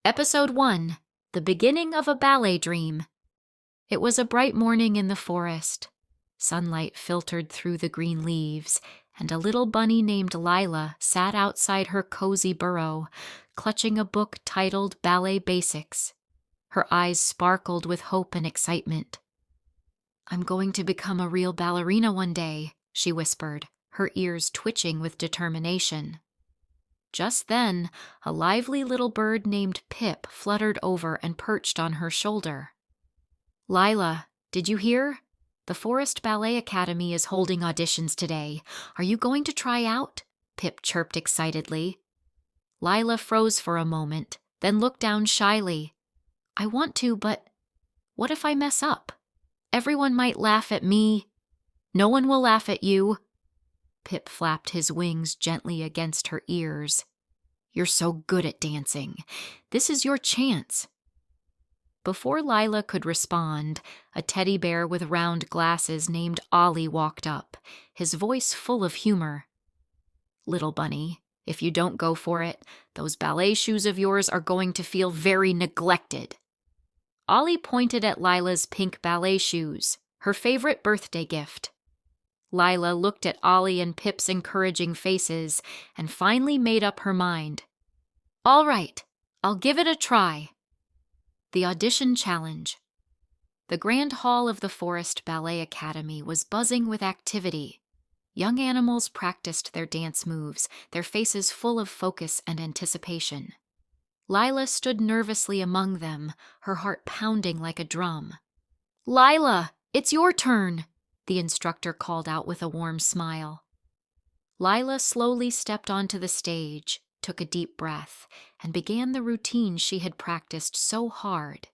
Episode 1: The Beginning of a Ballet Dream. It was a bright morning in the forest. Sunlight filtered through the green leaves, and a little bunny named Lila sat outside her cozy burrow, clutching a book titled Ballet Basics. Her eyes sparkled with hope and excitement. "I'm going to become a real ballerina one day," she whispered, her ears twitching with determination. Just then, a lively little bird named Pip fluttered over and perched on her shoulder. "Lila, did you hear? The Forest Ballet Academy is holding auditions today. Are you going to try out?" Pip chirped excitedly. Lila froze for a moment, then looked down shyly. "I want to, but what if I mess up? Everyone might laugh at me." "No one will laugh at you." Pip flapped his wings gently against her ears. "You're so good at dancing. This is your chance." Before Lila could respond, a teddy bear with round glasses named Ollie walked up, his voice full of humor. "Little bunny, if you don't go for it, those ballet shoes of yours are going to feel very neglected." Ollie pointed at Lila's pink ballet shoes, her favorite birthday gift. Lila looked at Ollie and Pip's encouraging faces and finally made up her mind. "All right, I'll give it a try." The Audition Challenge. The grand hall of the Forest Ballet Academy was buzzing with activity. Young animals practiced their dance moves, their faces full of focus and anticipation. Lila stood nervously among them, her heart pounding like a drum. "Lila, it's your turn," the instructor called out with a warm smile. Lila slowly stepped onto the stage, took a deep breath, and began the routine she had practiced so hard.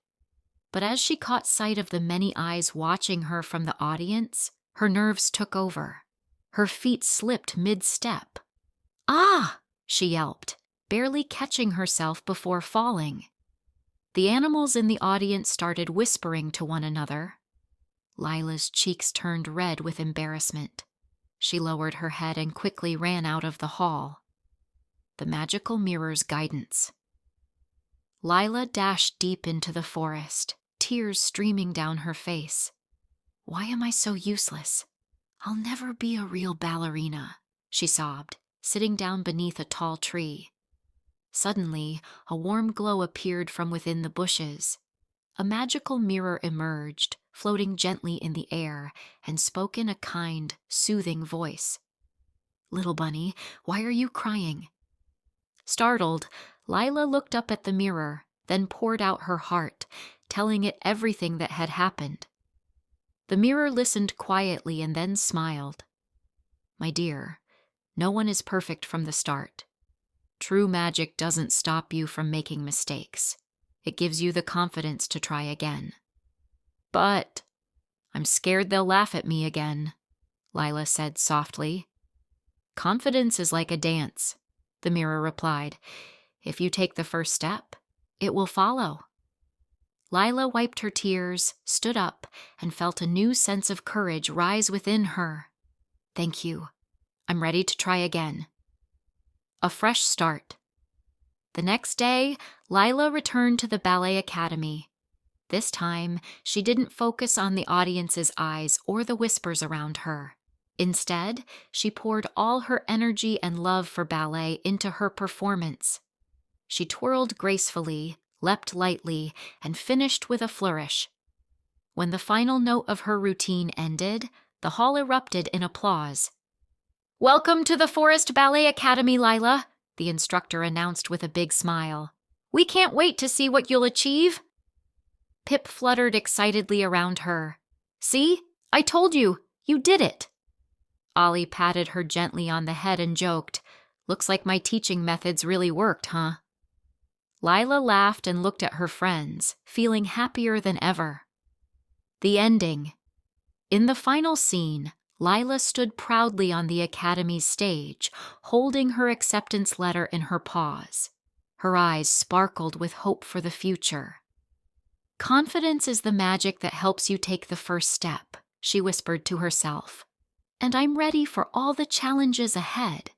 But as she caught sight of the many eyes watching her from the audience, her nerves took over. Her feet slipped mid-step. "Ah!" she yelped, barely catching herself before falling. The animals in the audience started whispering to one another. Lila's cheeks turned red with embarrassment. She lowered her head and quickly ran out of the hall. The magical mirror's guidance. Lila dashed deep into the forest, tears streaming down her face. "Why am I so useless? I'll never be a real ballerina," she sobbed, sitting down beneath a tall tree. Suddenly, a warm glow appeared from within the bushes. A magical mirror emerged, floating gently in the air, and spoke in a kind, soothing voice. "Little bunny, why are you crying?" Startled, Lila looked up at the mirror, then poured out her heart, telling it everything that had happened. The mirror listened quietly and then smiled. "My dear, no one is perfect from the start. True magic doesn't stop you from making mistakes. It gives you the confidence to try again." "But I'm scared they'll laugh at me again," Lila said softly. "Confidence is like a dance," the mirror replied. "If you take the first step, it will follow." Lila wiped her tears, stood up, and felt a new sense of courage rise within her. "Thank you. I'm ready to try again." A fresh start. The next day, Lila returned to the Ballet Academy. This time, she didn't focus on the audience's eyes or the whispers around her. Instead, she poured all her energy and love for ballet into her performance. She twirled gracefully, leapt lightly, and finished with a flourish. When the final note of her routine ended, the hall erupted in applause. "Welcome to the Forest Ballet Academy, Lila," the instructor announced with a big smile. "We can't wait to see what you'll achieve." Pip fluttered excitedly around her. "See? I told you! You did it!" Ollie patted her gently on the head and joked, "Looks like my teaching methods really worked, huh?" Lila laughed and looked at her friends, feeling happier than ever. The ending. In the final scene, Lila stood proudly on the Academy's stage, holding her acceptance letter in her paws. Her eyes sparkled with hope for the future. "Confidence is the magic that helps you take the first step," she whispered to herself. "And I'm ready for all the challenges ahead."